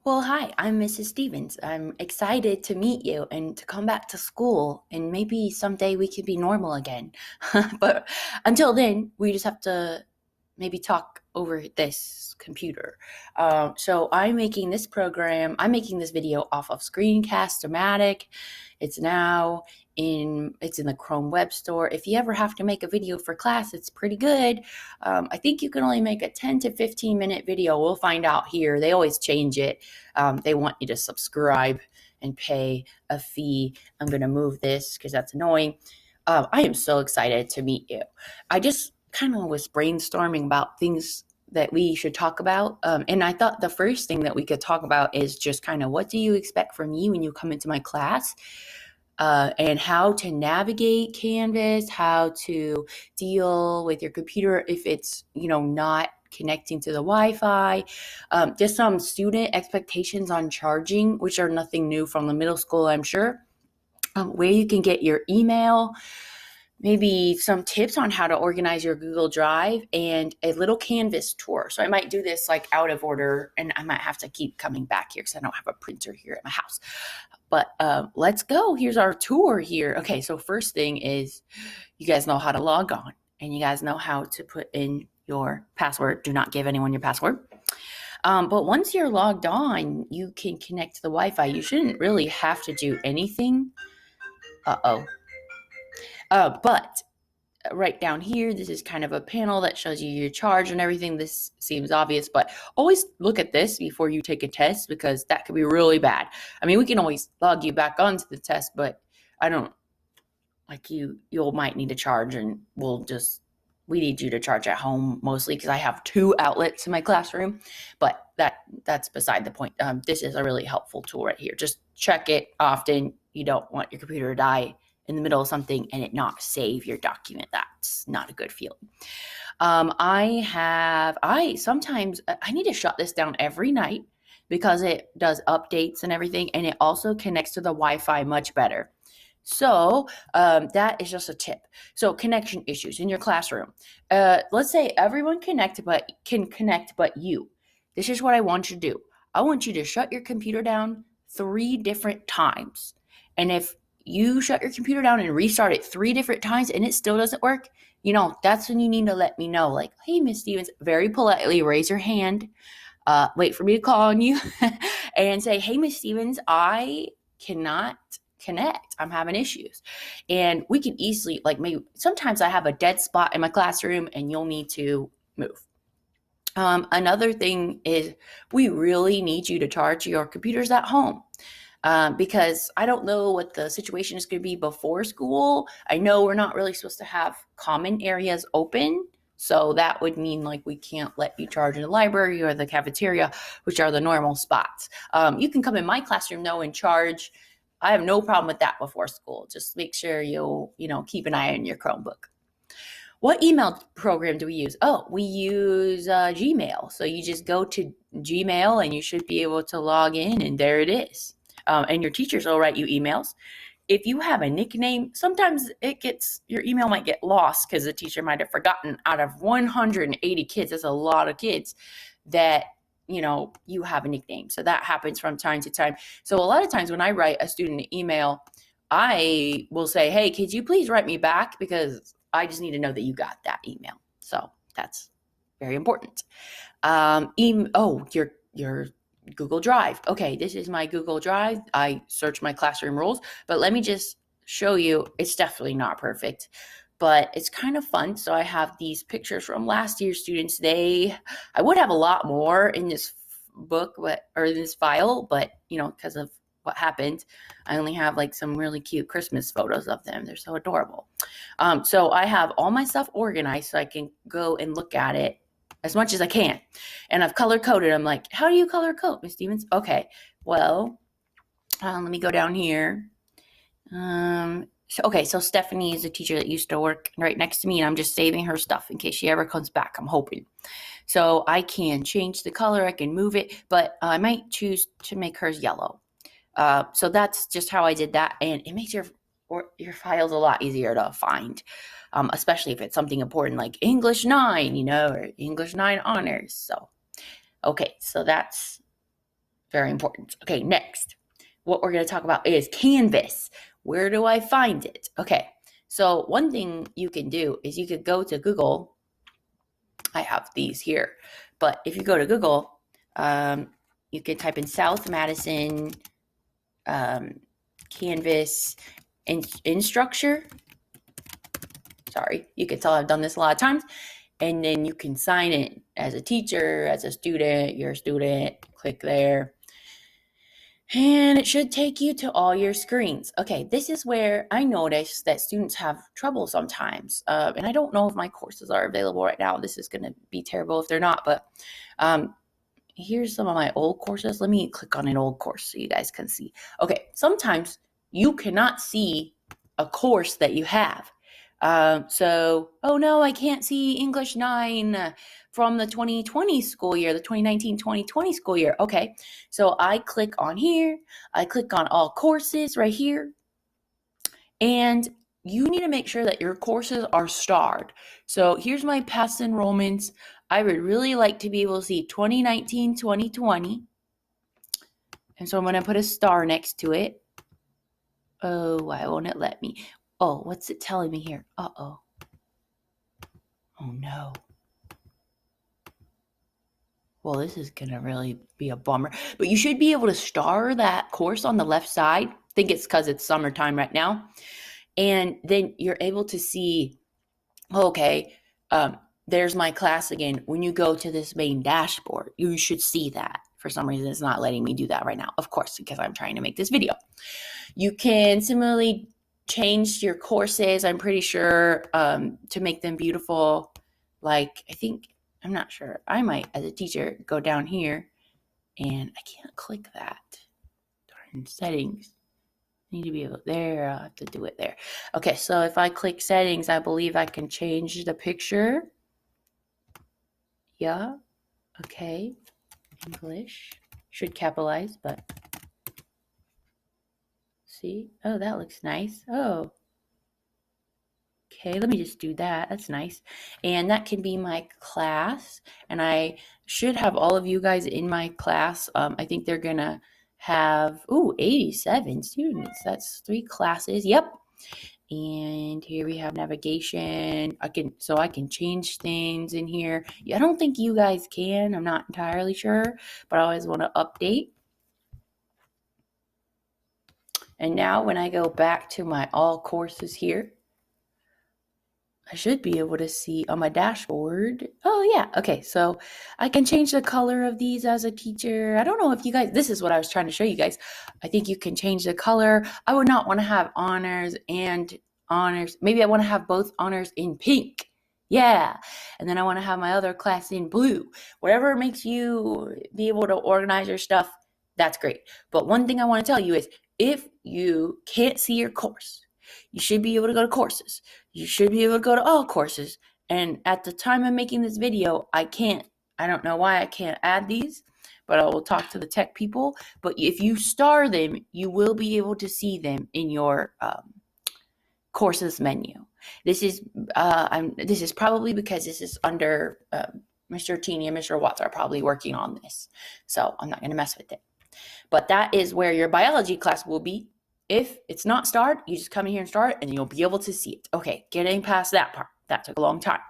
Well, hi, I'm Mrs. Stevens. I'm excited to meet you and to come back to school, and maybe someday we can be normal again. But until then, we just have to maybe talk over this computer. So I'm making this video off of Screencast-O-Matic. It's in the Chrome Web Store. If you ever have to make a video for class, it's pretty good. I think you can only make a 10 to 15 minute video. We'll find out here. They always change it. They want you to subscribe and pay a fee. I'm going to move this because that's annoying. I am so excited to meet you. I just kind of was brainstorming about things that we should talk about. And I thought the first thing that we could talk about is just kind of what do you expect from me when you come into my class? And how to navigate Canvas, how to deal with your computer if it's, not connecting to the Wi-Fi, just some student expectations on charging, which are nothing new from the middle school, I'm sure, where you can get your email, maybe some tips on how to organize your Google Drive, and a little Canvas tour. So I might do this like out of order, and I might have to keep coming back here because I don't have a printer here at my house. But let's go. Here's our tour here. Okay, so first thing is you guys know how to log on, and you guys know how to put in your password. Do not give anyone your password. But once you're logged on, you can connect to the Wi-Fi. You shouldn't really have to do anything. Uh-oh. But right down here, this is kind of a panel that shows you your charge and everything. This seems obvious, but always look at this before you take a test because that could be really bad. I mean, we can always log you back onto the test, but I don't like you might need to charge, and we need you to charge at home mostly because I have 2 outlets in my classroom, but that's beside the point. This is a really helpful tool right here. Just check it often. You don't want your computer to die in the middle of something and it not save your document. That's not a good feeling. Sometimes I need to shut this down every night because it does updates and everything, and it also connects to the Wi-Fi much better. So that is just a tip. So connection issues in your classroom. Let's say everyone can connect but you. This is what I want you to do. I want you to shut your computer down 3 different times. And if you shut your computer down and restart it 3 different times and it still doesn't work, that's when you need to let me know. Like, hey, Miss Stevens, very politely raise your hand. Wait for me to call on you and say, hey, Miss Stevens, I cannot connect. I'm having issues. And we can easily, maybe sometimes I have a dead spot in my classroom and you'll need to move. Another thing is we really need you to charge your computers at home. Because I don't know what the situation is going to be before school. I know we're not really supposed to have common areas open. So that would mean we can't let you charge in the library or the cafeteria, which are the normal spots. You can come in my classroom though and charge. I have no problem with that before school. Just make sure you'll, keep an eye on your Chromebook. What email program do we use? Oh, we use Gmail. So you just go to Gmail and you should be able to log in, and there it is. And your teachers will write you emails. If you have a nickname, sometimes your email might get lost because the teacher might have forgotten. Out of 180 kids, that's a lot of kids that, you have a nickname. So that happens from time to time. So a lot of times when I write a student an email, I will say, hey, could you please write me back? Because I just need to know that you got that email. So that's very important. Your Google Drive. Okay, this is my Google Drive. I search my classroom rules, but let me just show you. It's definitely not perfect, but it's kind of fun. So I have these pictures from last year's students. I would have a lot more in this book, or in this file, but because of what happened, I only have some really cute Christmas photos of them. They're so adorable. So I have all my stuff organized so I can go and look at it as much as I can. And I've color coded. I'm like, how do you color code, Miss Stevens? Okay, well, let me go down here. So Stephanie is a teacher that used to work right next to me, and I'm just saving her stuff in case she ever comes back, I'm hoping. So I can change the color, I can move it, but I might choose to make hers yellow. So that's just how I did that, and it makes your files a lot easier to find, especially if it's something important like English 9, or English 9 honors. So, okay, so that's Very important. Okay, next, what we're going to talk about is Canvas. Where do I find it? Okay, so one thing you can do is you could go to Google. I have these here, but if you go to Google, you can type in South Madison Canvas instructor. Sorry, you can tell I've done this a lot of times. And then you can sign in as a teacher, as a student, you're a student, click there. And it should take you to all your screens. Okay, this is where I notice that students have trouble sometimes. And I don't know if my courses are available right now. This is going to be terrible if they're not. But here's some of my old courses. Let me click on an old course so you guys can see. Okay, sometimes you cannot see a course that you have. Oh no, I can't see English 9 from the 2020 school year, the 2019-2020 school year. Okay, so I click on here. I click on all courses right here. And you need to make sure that your courses are starred. So here's my past enrollments. I would really like to be able to see 2019-2020. And so I'm going to put a star next to it. Oh, why won't it let me? Oh, what's it telling me here? Uh-oh. Oh, no. Well, this is going to really be a bummer. But you should be able to star that course on the left side. I think it's because it's summertime right now. And then you're able to see, okay, there's my class again. When you go to this main dashboard, you should see that. For some reason, it's not letting me do that right now. Of course, because I'm trying to make this video. You can similarly change your courses, I'm pretty sure, to make them beautiful. Like, I'm not sure. I might, as a teacher, go down here, and I can't click that. Darn settings. Need to be able, there, I'll have to do it there. Okay, so if I click settings, I believe I can change the picture. Yeah, okay. English. Should capitalize, but see? Oh, that looks nice. Oh. Okay, let me just do that. That's nice. And that can be my class. And I should have all of you guys in my class. I think they're going to have, 87 students. That's 3 classes. Yep. And here we have navigation. I can change things in here. I don't think you guys can. I'm not entirely sure, but I always want to update. And now when I go back to my all courses here, I should be able to see on my dashboard. Oh, yeah. Okay, so I can change the color of these as a teacher. I don't know if you guys, this is what I was trying to show you guys. I think you can change the color. I would not want to have honors and honors. Maybe I want to have both honors in pink. Yeah. And then I want to have my other class in blue. Whatever makes you be able to organize your stuff, that's great. But one thing I want to tell you is if you can't see your course, you should be able to go to courses. You should be able to go to all courses. And at the time I'm making this video, I don't know why I can't add these, but I will talk to the tech people. But if you star them, you will be able to see them in your courses menu. This is probably because this is under Mr. Teeny and Mr. Watts are probably working on this. So I'm not going to mess with it. But that is where your biology class will be. If it's not starred, you just come in here and start and you'll be able to see it. Okay, getting past that part. That took a long time.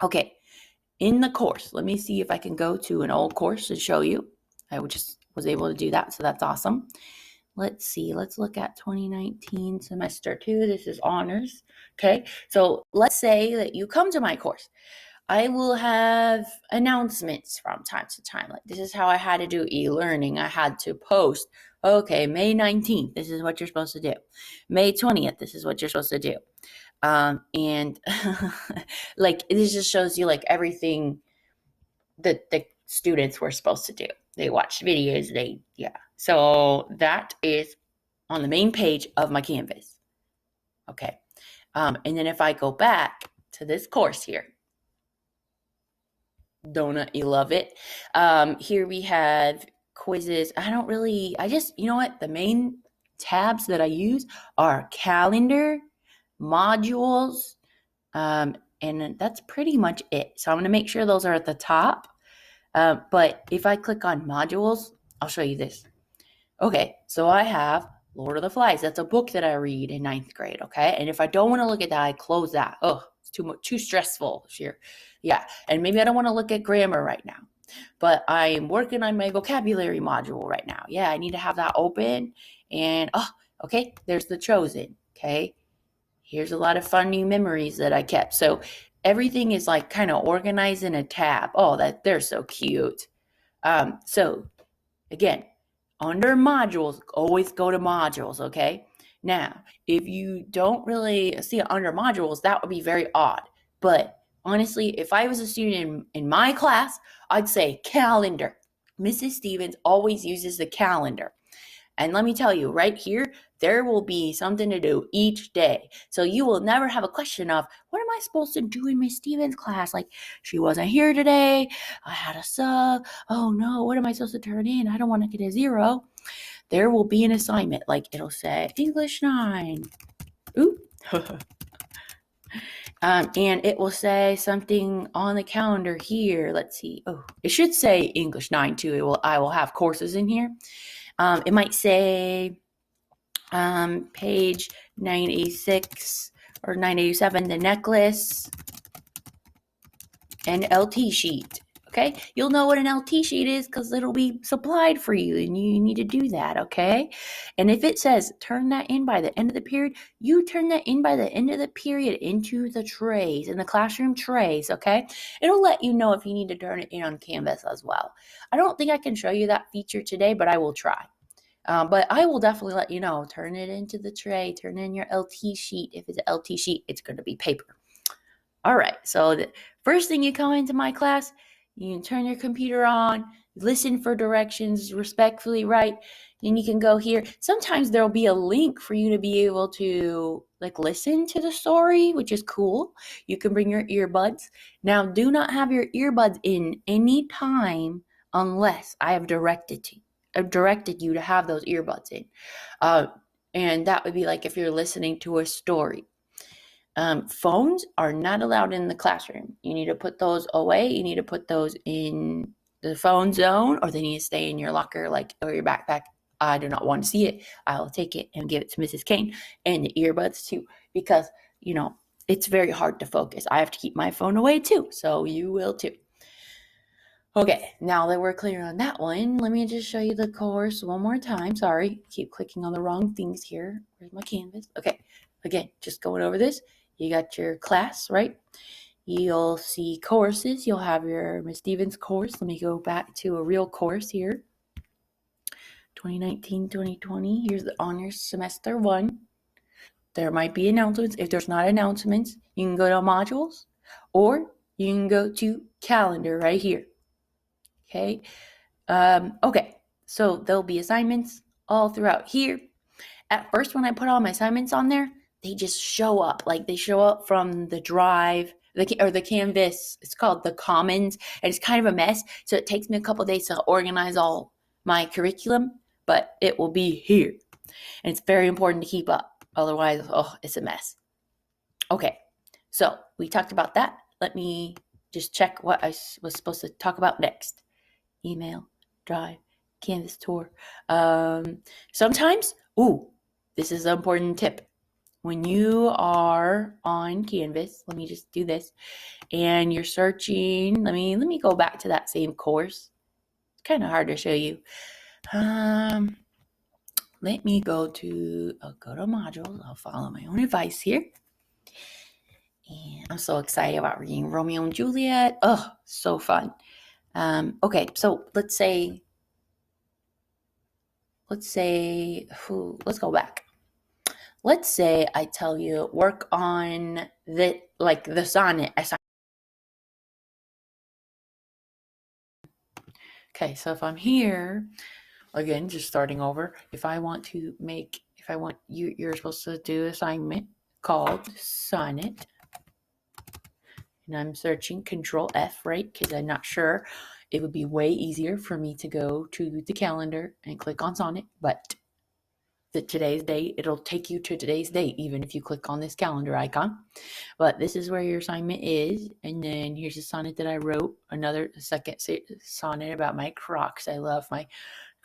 Okay, in the course, let me see if I can go to an old course to show you. I just was able to do that, so that's awesome. Let's see. Let's look at 2019 semester 2. This is honors. Okay, so let's say that you come to my course. I will have announcements from time to time. Like this is how I had to do e-learning. I had to post, okay, May 19th, this is what you're supposed to do. May 20th, this is what you're supposed to do. And like this just shows you like everything that the students were supposed to do. They watched videos, So that is on the main page of my Canvas. Okay. And then if I go back to this course here, Donut, you love it. Here we have quizzes. You know what? The main tabs that I use are calendar, modules, and that's pretty much it. So I'm going to make sure those are at the top. But if I click on modules, I'll show you this. Okay, so I have Lord of the Flies. That's a book that I read in 9th grade, okay? And if I don't want to look at that, I close that. Oh, it's too stressful here. Yeah, and maybe I don't want to look at grammar right now. But I'm working on my vocabulary module right now. Yeah, I need to have that open. And, okay, there's The Chosen, okay? Here's a lot of fun new memories that I kept. So everything is like kind of organized in a tab. Oh, they're so cute. So again, under modules, always go to modules, okay? Now, if you don't really see it under modules, that would be very odd. But honestly, if I was a student in my class, I'd say calendar. Mrs. Stevens always uses the calendar. And let me tell you, right here, there will be something to do each day. So you will never have a question of, what am I supposed to do in Miss Stevens' class? Like, she wasn't here today. I had a sub. Oh no, what am I supposed to turn in? I don't want to get a 0. There will be an assignment. Like, it'll say English 9. Ooh. And it will say something on the calendar here. Let's see. Oh, it should say English 9 too. I will have courses in here. It might say page 986 or 987, the necklace, and LT sheet. Okay, you'll know what an LT sheet is because it'll be supplied for you and you need to do that, okay? And if it says turn that in by the end of the period, you turn that in by the end of the period into the trays, in the classroom trays, okay? It'll let you know if you need to turn it in on Canvas as well. I don't think I can show you that feature today, but I will try. But I will definitely let you know, turn it into the tray, turn in your LT sheet. If it's an LT sheet, it's going to be paper. All right, so the first thing you come into my class, you can turn your computer on, listen for directions, respectfully write, and you can go here. Sometimes there'll be a link for you to be able to like listen to the story, which is cool. You can bring your earbuds. Now, do not have your earbuds in any time unless I have directed you to have those earbuds in. And that would be like if you're listening to a story. Phones are not allowed in the classroom. You need to put those away. You need to put those in the phone zone, or they need to stay in your locker, or your backpack. I do not want to see it. I'll take it and give it to Mrs. Kane, and the earbuds too, because, it's very hard to focus. I have to keep my phone away too, so you will too. Okay, now that we're clear on that one, let me just show you the course one more time. Sorry, keep clicking on the wrong things here. Where's my Canvas? Okay, again, just going over this. You got your class, right? You'll see courses. You'll have your Miss Stevens course. Let me go back to a real course here. 2019-2020. Here's the honors semester 1. There might be announcements. If there's not announcements, you can go to modules, or you can go to calendar right here. Okay. Okay. So there'll be assignments all throughout here. At first, when I put all my assignments on there, they just show up. Like, they show up from the drive, the Canvas. It's called the Commons, and it's kind of a mess. So it takes me a couple days to organize all my curriculum, but it will be here. And it's very important to keep up. Otherwise, it's a mess. Okay. So we talked about that. Let me just check what I was supposed to talk about next. Email, drive, Canvas tour. Sometimes, this is an important tip. When you are on Canvas, let me just do this, and you're searching, let me go back to that same course. It's kind of hard to show you. Let me I'll go to modules. I'll follow my own advice here. And I'm so excited about reading Romeo and Juliet. Oh, so fun. Okay, so let's go back. Let's say I tell you, work on the sonnet. Okay, so if I'm here, again, just starting over, you're supposed to do an assignment called sonnet. And I'm searching Control F, right? Because I'm not sure. It would be way easier for me to go to the calendar and click on sonnet, but today's date, it'll take you to today's date, even if you click on this calendar icon. But this is where your assignment is. And then here's a sonnet that I wrote, second sonnet about my Crocs. I love my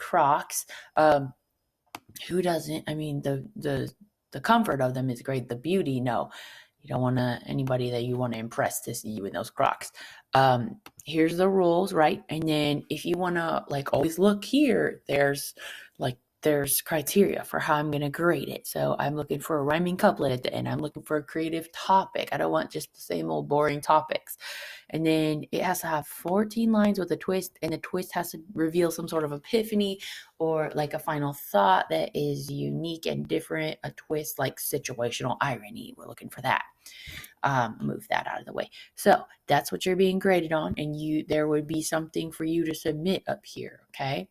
Crocs. Who doesn't? I mean, the comfort of them is great. The beauty, no. You don't want anybody that you want to impress to see you in those Crocs. Here's the rules, right? And then if you want to like always look here, there's criteria for how I'm going to grade it. So I'm looking for a rhyming couplet at the end. I'm looking for a creative topic. I don't want just the same old boring topics. And then it has to have 14 lines with a twist, and the twist has to reveal some sort of epiphany or like a final thought that is unique and different. A twist like situational irony. We're looking for that. Move that out of the way. So that's what you're being graded on, and there would be something for you to submit up here, okay?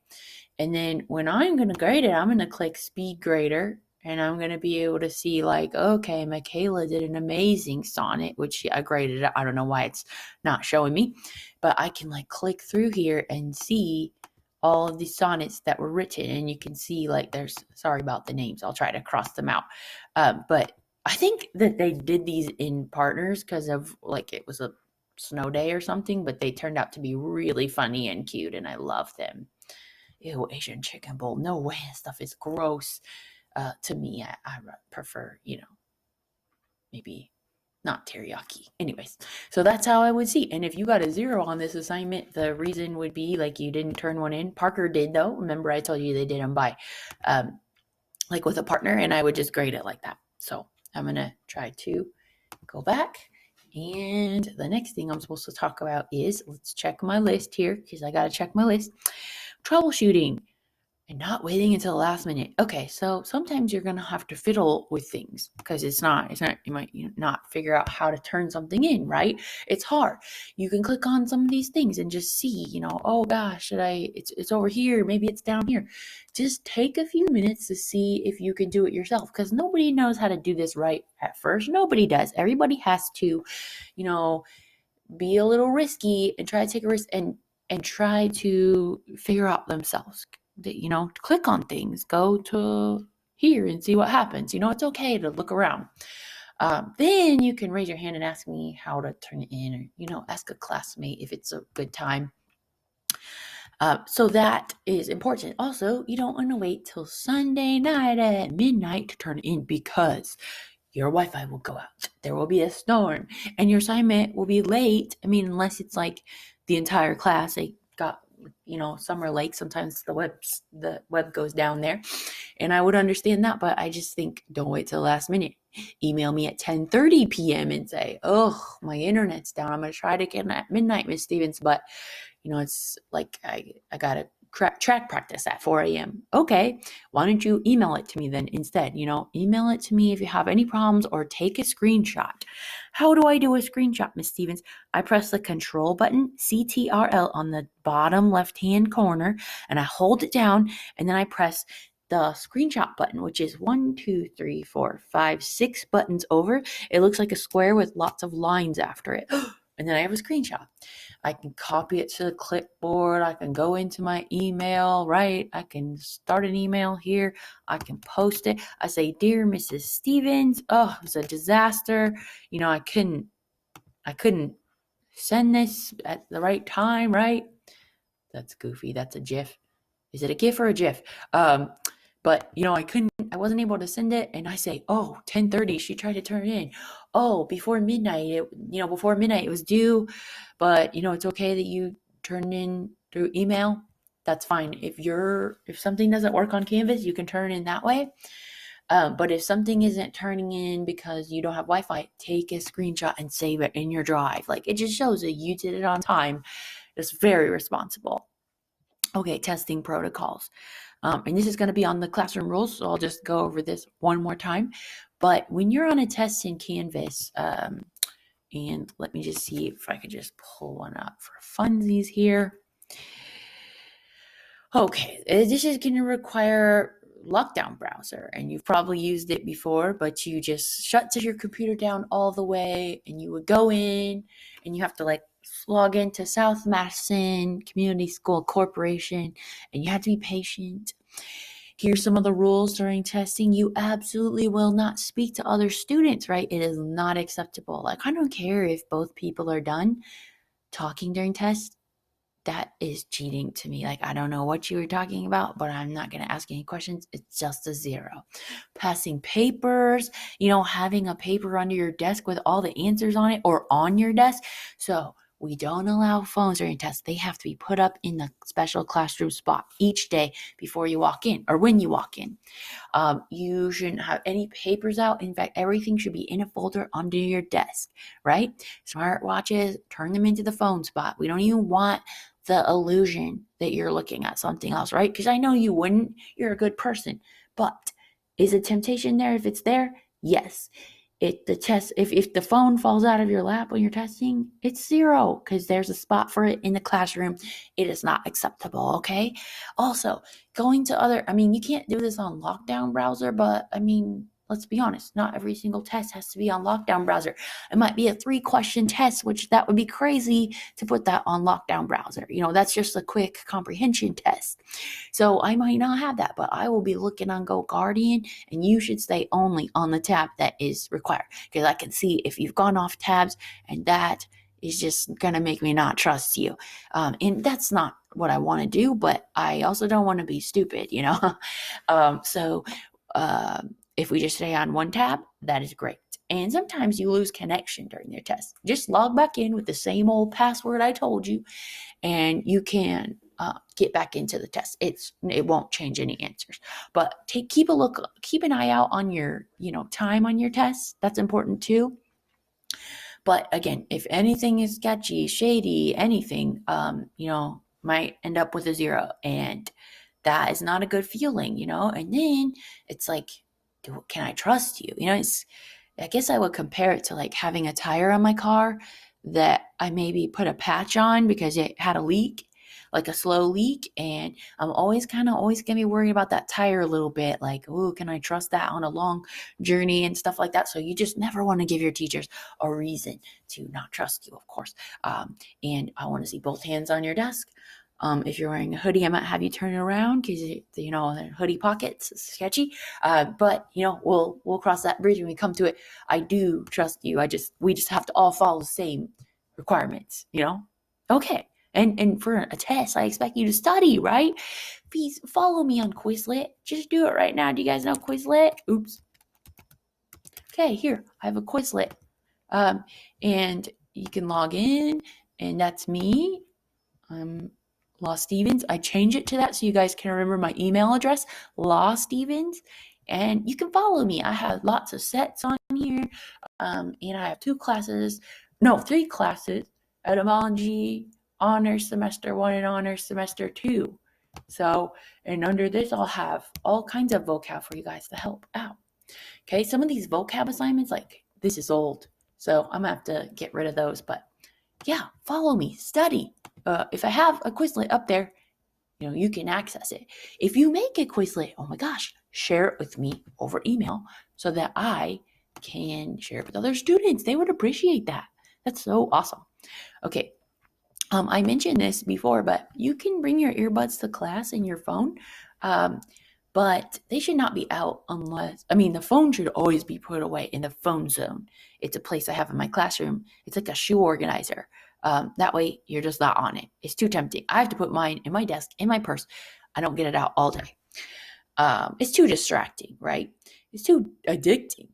And then when I'm going to grade it, I'm going to click Speed Grader, and I'm going to be able to see like, okay, Michaela did an amazing sonnet, which I graded it. I don't know why it's not showing me, but I can like click through here and see all of the sonnets that were written, and you can see like sorry about the names. I'll try to cross them out. But I think that they did these in partners because of like it was a snow day or something, but they turned out to be really funny and cute, and I love them. Ew, Asian chicken bowl. No way. That stuff is gross. To me, I prefer, maybe not teriyaki. Anyways, so that's how I would see. And if you got a 0 on this assignment, the reason would be like you didn't turn one in. Parker did though. Remember I told you they did them by like with a partner, and I would just grade it like that. So I'm going to try to go back. And the next thing I'm supposed to talk about is, let's check my list here because I got to check my list. Troubleshooting and not waiting until the last minute. Okay, so sometimes you're going to have to fiddle with things because it's not, you might not figure out how to turn something in, right? It's hard. You can click on some of these things and just see, oh gosh, it's over here. Maybe it's down here. Just take a few minutes to see if you can do it yourself because nobody knows how to do this right at first. Nobody does. Everybody has to, be a little risky and try to take a risk and try to figure out themselves. Click on things, go to here and see what happens. It's okay to look around. Then you can raise your hand and ask me how to turn it in, or, ask a classmate if it's a good time. So that is important. Also, you don't want to wait till Sunday night at midnight to turn it in because your Wi-Fi will go out. There will be a storm and your assignment will be late. I mean, unless it's like the entire class, they got, some are late. Sometimes the web goes down there, and I would understand that, but I just think don't wait till the last minute. Email me at 10:30 p.m. and say, oh, my internet's down. I'm going to try to get at midnight, Miss Stevens, but it's like I got to track practice at 4 a.m. Okay, why don't you email it to me then instead? Email it to me if you have any problems or take a screenshot. How do I do a screenshot, Miss Stevens? I press the control button, CTRL, on the bottom left-hand corner, and I hold it down, and then I press the screenshot button, which is 1, 2, 3, 4, 5, 6 buttons over. It looks like a square with lots of lines after it. And then I have a screenshot. I can copy it to the clipboard. I can go into my email, right? I can start an email here. I can post it. I say, dear Mrs. Stevens, oh, it was a disaster. I couldn't send this at the right time, right? That's goofy. That's a GIF. Is it a GIF or a GIF? But, I wasn't able to send it. And I say, 10:30, she tried to turn it in. Oh, before midnight, it was due. But, it's okay that you turned in through email. That's fine. If something doesn't work on Canvas, you can turn it in that way. But if something isn't turning in because you don't have Wi-Fi, take a screenshot and save it in your drive. Like, it just shows that you did it on time. It's very responsible. Okay, testing protocols. And this is going to be on the classroom rules, so I'll just go over this one more time. But when you're on a test in Canvas, and let me just see if I could just pull one up for funsies here. Okay, this is going to require lockdown browser, and you've probably used it before, but you just shut your computer down all the way, and you would go in, and you have to log into South Madison Community School Corporation, and you have to be patient. Here's some of the rules during testing. You absolutely will not speak to other students, right? It is not acceptable. I don't care if both people are done talking during tests. that is cheating to me. Like, I don't know what you were talking about, but I'm not going to ask any questions. It's just a 0. Passing papers, having a paper under your desk with all the answers on it or on your desk. So we don't allow phones during tests. They have to be put up in the special classroom spot each day before you walk in or when you walk in. You shouldn't have any papers out. In fact, everything should be in a folder under your desk, right? Smartwatches, turn them into the phone spot. We don't even want the illusion that you're looking at something else, right? Because I know you wouldn't. You're a good person. But is a temptation there if it's there? Yes. If the phone falls out of your lap when you're testing, it's 0 because there's a spot for it in the classroom. It is not acceptable, okay? Also, going to you can't do this on lockdown browser, but let's be honest, not every single test has to be on lockdown browser. It might be a 3-question test, which that would be crazy to put that on lockdown browser. That's just a quick comprehension test. So I might not have that, but I will be looking on GoGuardian, and you should stay only on the tab that is required because I can see if you've gone off tabs, and that is just going to make me not trust you. And that's not what I want to do, but I also don't want to be stupid, So if we just stay on one tab, that is great. And sometimes you lose connection during their test. Just log back in with the same old password I told you, and you can get back into the test. It won't change any answers. But keep an eye out on your time on your tests. That's important too. But again, if anything is sketchy, shady, anything, might end up with a 0, and that is not a good feeling, And then it's like, can I trust you? I guess I would compare it to like having a tire on my car that I maybe put a patch on because it had a leak, like a slow leak. And I'm always going to be worried about that tire a little bit. Like, oh, can I trust that on a long journey and stuff like that? So you just never want to give your teachers a reason to not trust you, of course. And I want to see both hands on your desk. If you're wearing a hoodie, I might have you turn it around because the hoodie pockets is sketchy. But we'll cross that bridge when we come to it. I do trust you. We just have to all follow the same requirements. Okay. And for a test, I expect you to study, right? Please follow me on Quizlet. Just do it right now. Do you guys know Quizlet? Oops. Okay, here I have a Quizlet, and you can log in, and that's me. I'm Law Stevens. I change it to that so you guys can remember my email address, Law Stevens, and you can follow me. I have lots of sets on here, and I have 3 classes, etymology, honors semester 1 and honors semester 2. So, and under this, I'll have all kinds of vocab for you guys to help out. Okay, some of these vocab assignments, like this is old, so I'm gonna have to get rid of those, but yeah, follow me, study. If I have a Quizlet up there, you can access it. If you make a Quizlet, oh my gosh, share it with me over email so that I can share it with other students. They would appreciate that. That's so awesome. Okay. I mentioned this before, but you can bring your earbuds to class in your phone, but they should not be out the phone should always be put away in the phone zone. It's a place I have in my classroom. It's like a shoe organizer. That way you're just not on it. It's too tempting. I have to put mine in my desk, in my purse. I don't get it out all day. It's too distracting, right? It's too addicting.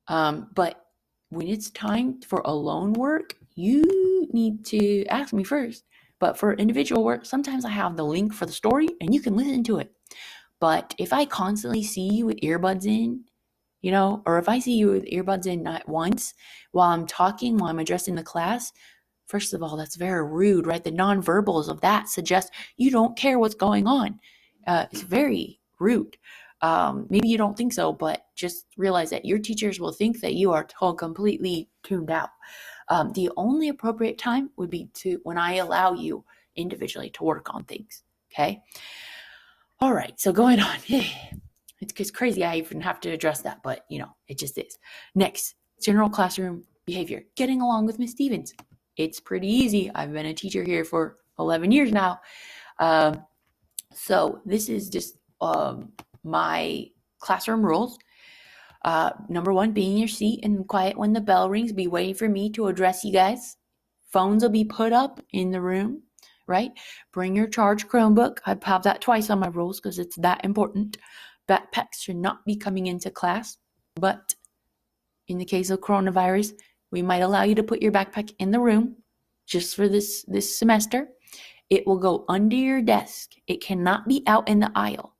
But when it's time for alone work, you need to ask me first. But for individual work, sometimes I have the link for the story and you can listen to it. But if I constantly see you with earbuds in, or if I see you with earbuds in not once while I'm talking, while I'm addressing the class, first of all, that's very rude, right? The nonverbals of that suggest you don't care what's going on. It's very rude. Maybe you don't think so, but just realize that your teachers will think that you are completely tuned out. The only appropriate time would be when I allow you individually to work on things. Okay. All right. So going on. It's crazy I even have to address that, but it just is. Next, general classroom behavior. Getting along with Miss Stevens. It's pretty easy. I've been a teacher here for 11 years now. So this is just my classroom rules. Number 1, be in your seat and quiet when the bell rings. Be waiting for me to address you guys. Phones will be put up in the room, right? Bring your charged Chromebook. I have that twice on my rules because it's that important. Backpacks should not be coming into class, but in the case of coronavirus, we might allow you to put your backpack in the room just for this semester. It will go under your desk. It cannot be out in the aisle.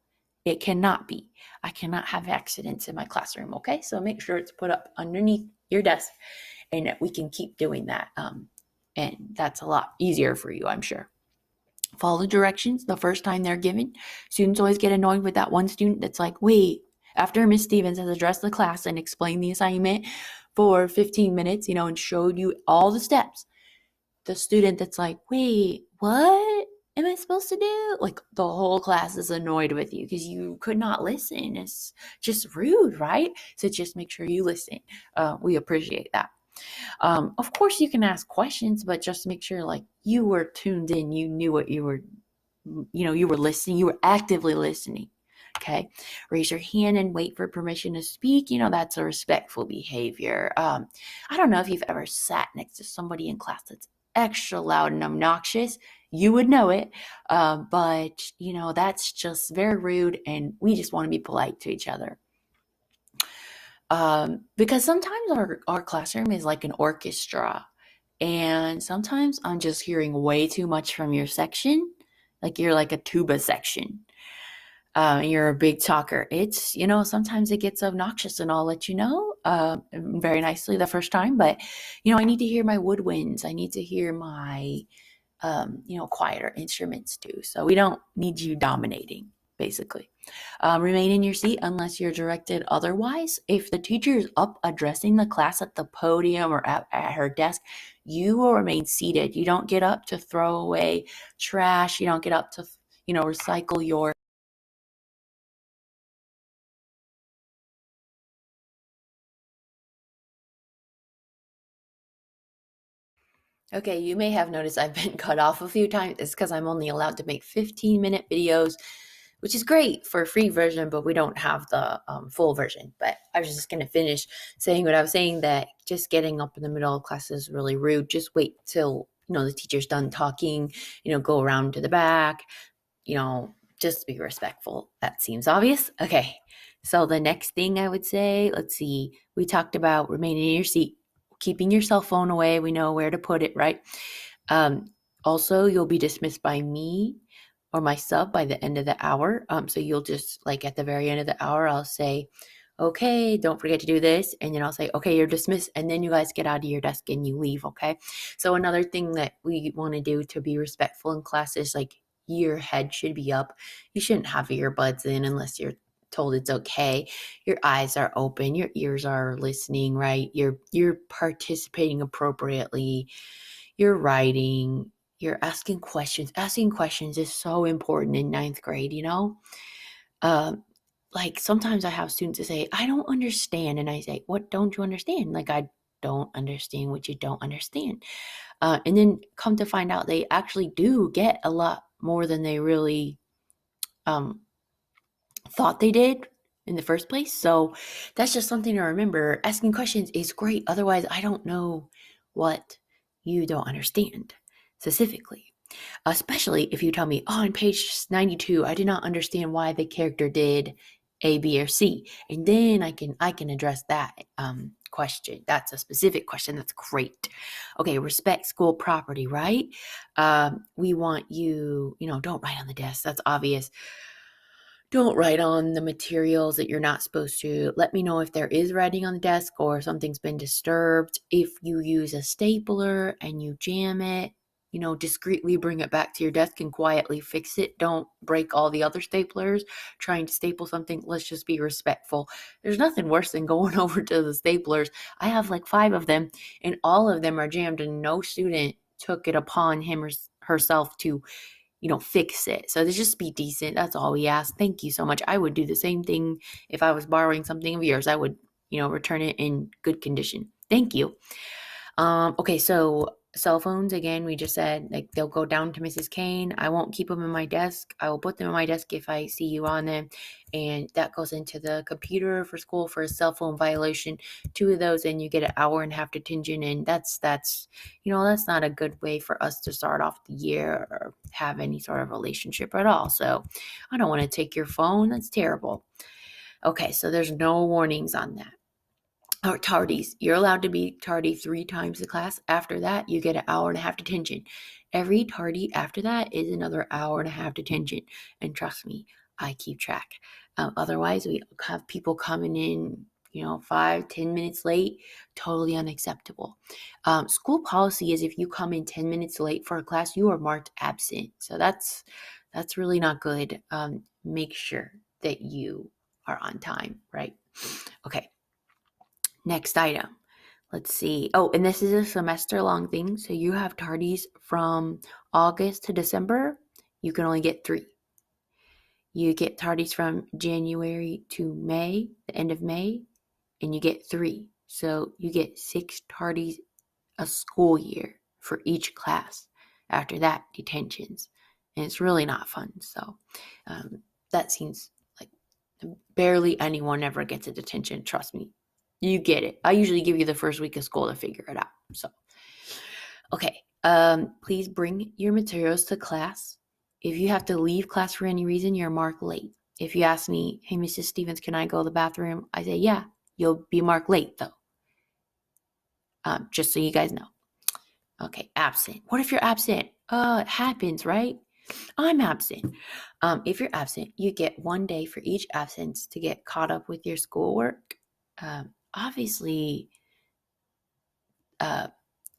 It cannot be. I cannot have accidents in my classroom, okay? So make sure it's put up underneath your desk and we can keep doing that. And that's a lot easier for you, I'm sure. Follow the directions the first time they're given. Students always get annoyed with that one student that's like, wait, after Miss Stevens has addressed the class and explained the assignment for 15 minutes, and showed you all the steps, the student that's like, wait, what am I supposed to do? Like the whole class is annoyed with you because you could not listen. It's just rude, right? So just make sure you listen. We appreciate that. Of course, you can ask questions, but just make sure like you were tuned in. You knew what you were, you were listening. You were actively listening. Okay. Raise your hand and wait for permission to speak. That's a respectful behavior. I don't know if you've ever sat next to somebody in class that's extra loud and obnoxious. You would know it. But that's just very rude. And we just want to be polite to each other. Because sometimes our classroom is like an orchestra, and sometimes I'm just hearing way too much from your section. Like you're like a tuba section. You're a big talker. It's, sometimes it gets obnoxious, and I'll let you know very nicely the first time. But, I need to hear my woodwinds. I need to hear my, quieter instruments too. So we don't need you dominating, basically. Remain in your seat unless you're directed otherwise. If the teacher is up addressing the class at the podium or at her desk, you will remain seated. You don't get up to throw away trash. You don't get up to, recycle your Okay, you may have noticed I've been cut off a few times. It's because I'm only allowed to make 15-minute videos, which is great for a free version, but we don't have the full version. But I was just going to finish saying what I was saying, that just getting up in the middle of class is really rude. Just wait till, the teacher's done talking, go around to the back, just be respectful. That seems obvious. Okay, so the next thing I would say, let's see, we talked about remaining in your seat, keeping your cell phone away. We know where to put it, right? Also, you'll be dismissed by me or my sub by the end of the hour. So you'll just, like, at the very end of the hour, I'll say, okay, don't forget to do this. And then I'll say, okay, you're dismissed. And then you guys get out of your desk and you leave, okay? So another thing that we want to do to be respectful in class is, like, your head should be up. You shouldn't have earbuds in unless you're told it's okay. Your eyes are open, your ears are listening, right? You're participating appropriately. You're writing, you're asking questions. Asking questions is so important in ninth grade, like sometimes I have students that say, I don't understand. And I say, what don't you understand? Like, I don't understand what you don't understand. And then come to find out they actually do get a lot more than they really thought they did in the first place. So that's just something to remember. Asking questions is great. Otherwise, I don't know what you don't understand specifically. Especially if you tell me, on page 92, I did not understand why the character did A, B, or C. And then I can address that question. That's a specific question. That's great. Okay, respect school property, right? We want you, don't write on the desk. That's obvious. Don't write on the materials that you're not supposed to. Let me know if there is writing on the desk or something's been disturbed. If you use a stapler and you jam it, discreetly bring it back to your desk and quietly fix it. Don't break all the other staplers trying to staple something. Let's just be respectful. There's nothing worse than going over to the staplers. I have like 5 of them, and all of them are jammed, and no student took it upon him or herself to fix it. So to just be decent. That's all we ask. Thank you so much. I would do the same thing if I was borrowing something of yours. I would, return it in good condition. Thank you. Okay, so Cell phones, again, we just said, like, they'll go down to Mrs. Kane. I won't keep them in my desk. I will put them in my desk if I see you on them. And that goes into the computer for school for a cell phone violation. 2 of those, and you get an hour and a half detention. And that's not a good way for us to start off the year or have any sort of relationship at all. So I don't want to take your phone. That's terrible. Okay, so there's no warnings on that. Or tardies. You're allowed to be tardy 3 times the class. After that, you get an hour and a half detention. Every tardy after that is another hour and a half detention. And trust me, I keep track. Otherwise, we have people coming in, 5-10 minutes late. Totally unacceptable. School policy is if you come in 10 minutes late for a class, you are marked absent. So that's really not good. Make sure that you are on time, right? Okay. Next item. Let's see. Oh, and this is a semester-long thing. So you have tardies from August to December. You can only get 3. You get tardies from January to May, the end of May, and you get 3. So you get 6 tardies a school year for each class. After that, detentions. And it's really not fun. So that seems like barely anyone ever gets a detention. Trust me. You get it. I usually give you the first week of school to figure it out. So, okay. Please bring your materials to class. If you have to leave class for any reason, you're marked late. If you ask me, hey, Mrs. Stevens, can I go to the bathroom? I say, yeah, you'll be marked late though. Just so you guys know. Okay, absent. What if you're absent? It happens, right? I'm absent. If you're absent, you get 1 day for each absence to get caught up with your schoolwork. Obviously,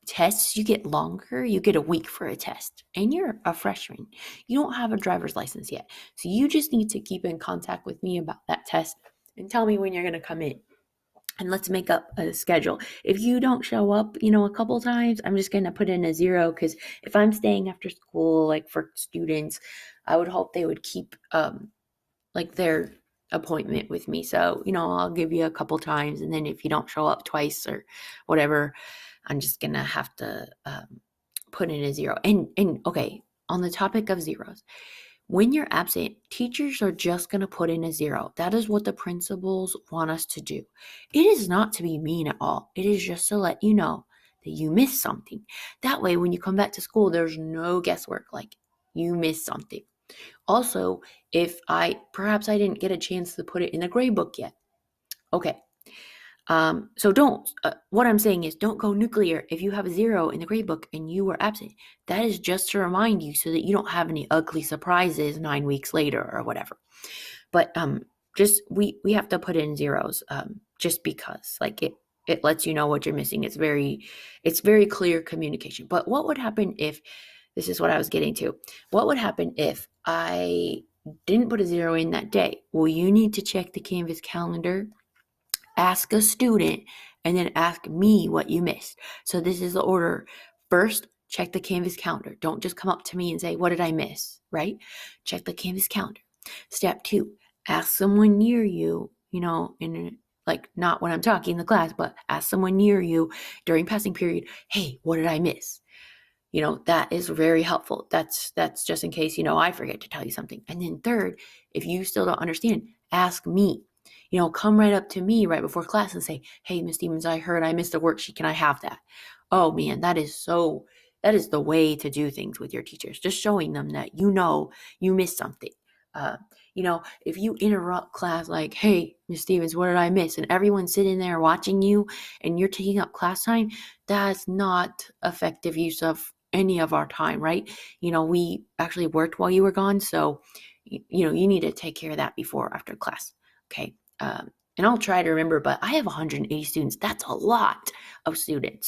tests, you get longer. You get a week for a test, and you're a freshman. You don't have a driver's license yet. So you just need to keep in contact with me about that test and tell me when you're going to come in. And let's make up a schedule. If you don't show up, a couple times, I'm just going to put in a 0, because if I'm staying after school, like for students, I would hope they would keep their appointment with me. So, I'll give you a couple times, and then if you don't show up twice or whatever, I'm just gonna have to put in a 0. And okay, on the topic of zeros, when you're absent, teachers are just gonna put in a 0. That is what the principals want us to do. It is not to be mean at all. It is just to let you know that you missed something. That way, when you come back to school, there's no guesswork, like you missed something. Also, if perhaps I didn't get a chance to put it in the grade book yet. Okay. So what I'm saying is don't go nuclear if you have a 0 in the grade book and you were absent. That is just to remind you so that you don't have any ugly surprises 9 weeks later or whatever. But we have to put in zeros just because it lets you know what you're missing. It's very clear communication. But what would happen if, this is what I was getting to, what would happen if I didn't put a 0 in that day? Well, you need to check the Canvas calendar, ask a student, and then ask me what you missed. So this is the order. First, check the Canvas calendar. Don't just come up to me and say, what did I miss, right? Check the Canvas calendar. Step 2, ask someone near you, not when I'm talking in the class, but ask someone near you during passing period, hey, what did I miss? That is very helpful. That's just in case, I forget to tell you something. And then third, if you still don't understand, ask me. Come right up to me right before class and say, hey, Ms. Stevens, I heard I missed a worksheet. Can I have that? Oh man, that is the way to do things with your teachers. Just showing them that you missed something. If you interrupt class like, hey, Ms. Stevens, what did I miss? And everyone's sitting there watching you and you're taking up class time, that's not effective use of any of our time, right? We actually worked while you were gone. So, you need to take care of that before or after class. Okay. And I'll try to remember, but I have 180 students. That's a lot of students.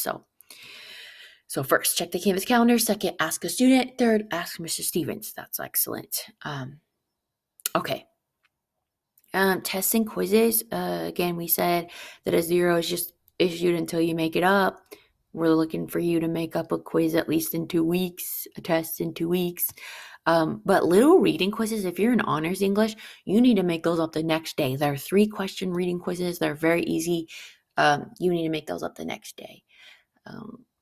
So first, check the Canvas calendar. Second, ask a student. Third, ask Mr. Stevens. That's excellent. Okay. Tests and quizzes. Again, we said that a 0 is just issued until you make it up. We're looking for you to make up a quiz at least in 2 weeks, a test in 2 weeks. But little reading quizzes, if you're in honors English, you need to make those up the next day. They're 3-question reading quizzes. They're very easy. You need to make those up the next day.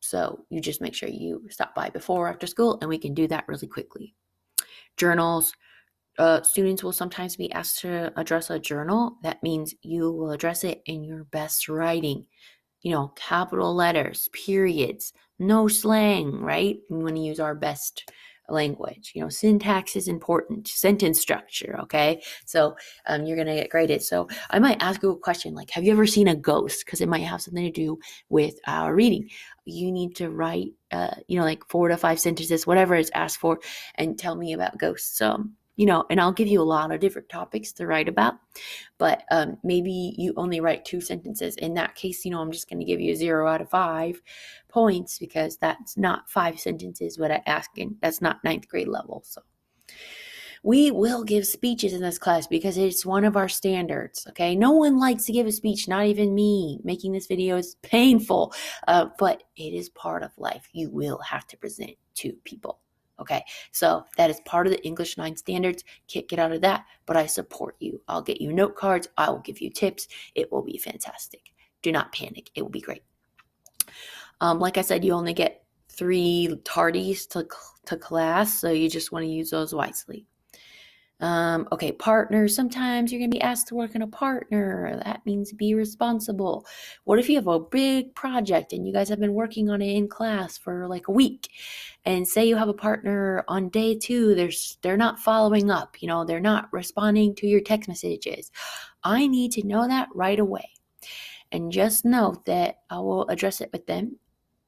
So you just make sure you stop by before or after school, and we can do that really quickly. Journals. Students will sometimes be asked to address a journal. That means you will address it in your best writing. Capital letters, periods, no slang, right? We want to use our best language. Syntax is important, sentence structure, okay? So you're going to get graded. So I might ask you a question like, have you ever seen a ghost? Because it might have something to do with our reading. You need to write, like 4 to 5 sentences, whatever is asked for, and tell me about ghosts. And I'll give you a lot of different topics to write about, but maybe you only write 2 sentences. In that case, I'm just going to give you 0 out of 5 points because that's not 5 sentences what I ask, and that's not 9th grade level. So we will give speeches in this class because it's one of our standards, okay? No one likes to give a speech, not even me. Making this video is painful, but it is part of life. You will have to present to people. Okay, so that is part of the English 9 standards. Can't get out of that, but I support you. I'll get you note cards. I will give you tips. It will be fantastic. Do not panic. It will be great. Like I said, you only get 3 tardies to class, so you just want to use those wisely. Okay, partners. Sometimes you're going to be asked to work in a partner. That means be responsible. What if you have a big project and you guys have been working on it in class for like a week, and say you have a partner on day 2, they're not following up, they're not responding to your text messages. I need to know that right away. And just know that I will address it with them.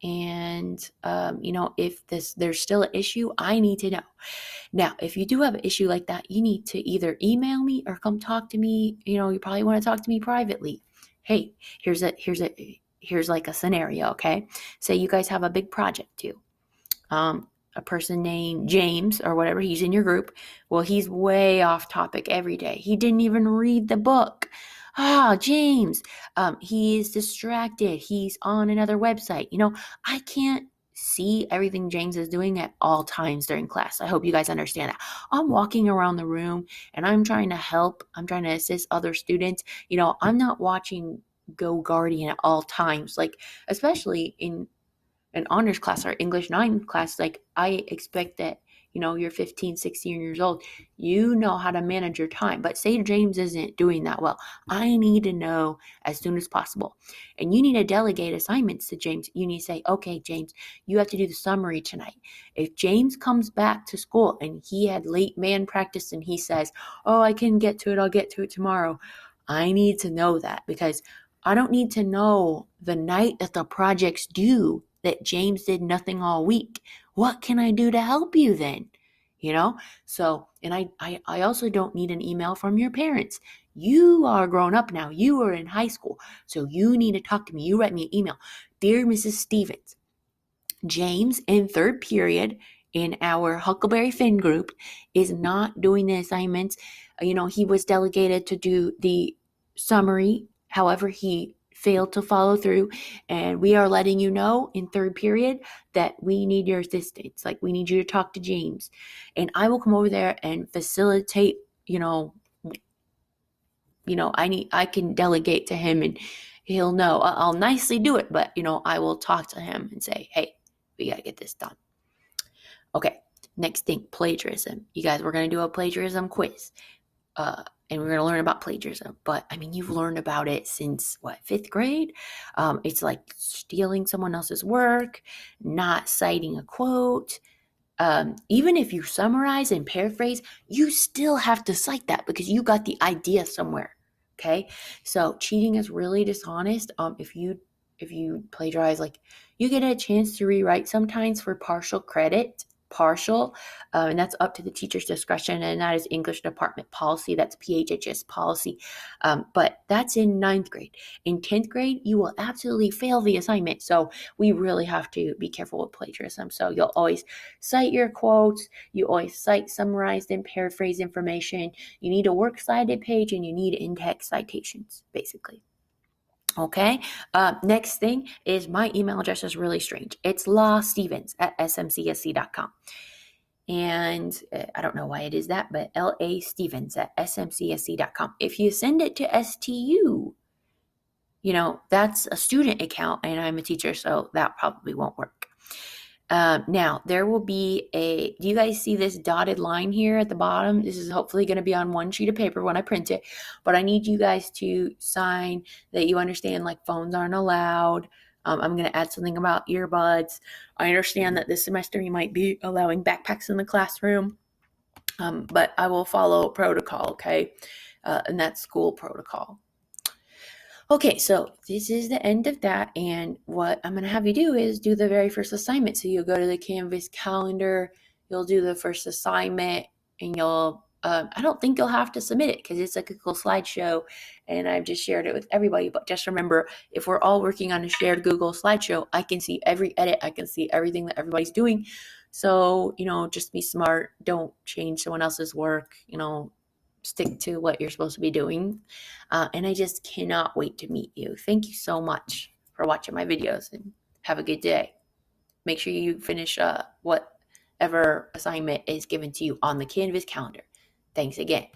And, if there's still an issue, I need to know. Now, if you do have an issue like that, you need to either email me or come talk to me. You probably want to talk to me privately. Hey, here's like a scenario, okay? Say you guys have a big project too. A person named James or whatever, he's in your group. Well, he's way off topic every day. He didn't even read the book. James, he's distracted. He's on another website. I can't see everything James is doing at all times during class. I hope you guys understand that. I'm walking around the room and I'm trying to help. I'm trying to assist other students. I'm not watching GoGuardian at all times, like especially in an honors class or English 9 class. Like I expect that, you're 15, 16 years old. You know how to manage your time. But say James isn't doing that well. I need to know as soon as possible. And you need to delegate assignments to James. You need to say, okay, James, you have to do the summary tonight. If James comes back to school and he had late band practice and he says, oh, I can get to it, I'll get to it tomorrow, I need to know that, because I don't need to know the night that the project's due that James did nothing all week. What can I do to help you then? So, and I also don't need an email from your parents. You are grown up now. You are in high school. So you need to talk to me. You write me an email. Dear Mrs. Stevens, James in 3rd period in our Huckleberry Finn group is not doing the assignments. He was delegated to do the summary. However, he failed to follow through, and we are letting you know in 3rd period that we need your assistance. Like, we need you to talk to James, and I will come over there and facilitate. I can delegate to him, and he'll know. I'll nicely do it, but I will talk to him and say, hey, we got to get this done. Okay, next thing, plagiarism. You guys, we're going to do a plagiarism quiz. And we're going to learn about plagiarism. But, you've learned about it since, 5th grade? It's like stealing someone else's work, not citing a quote. Even if you summarize and paraphrase, you still have to cite that because you got the idea somewhere, okay? So cheating is really dishonest. If you plagiarize, like, you get a chance to rewrite sometimes for partial credit. And that's up to the teacher's discretion, and that is English department policy. That's PHHS policy, but that's in 9th grade. In 10th grade, you will absolutely fail the assignment, so we really have to be careful with plagiarism. So you'll always cite your quotes, you always cite summarized and paraphrased information, you need a works cited page, and you need in-text citations, basically. Okay, next thing is my email address is really strange. It's lastevens@smcsc.com. And I don't know why it is that, but lastevens@smcsc.com. If you send it to STU, that's a student account and I'm a teacher, so that probably won't work. Now, there will be do you guys see this dotted line here at the bottom? This is hopefully going to be on one sheet of paper when I print it, but I need you guys to sign that you understand like phones aren't allowed. I'm going to add something about earbuds. I understand that this semester you might be allowing backpacks in the classroom, but I will follow protocol, okay? And that's school protocol. Okay, so this is the end of that, and what I'm going to have you do is do the very first assignment. So you'll go to the Canvas calendar, you'll do the first assignment, and I don't think you'll have to submit it because it's a Google slideshow, and I've just shared it with everybody. But just remember, if we're all working on a shared Google slideshow, I can see every edit, I can see everything that everybody's doing. So, just be smart, don't change someone else's work, stick to what you're supposed to be doing. And I just cannot wait to meet you. Thank you so much for watching my videos and have a good day. Make sure you finish whatever assignment is given to you on the Canvas calendar. Thanks again.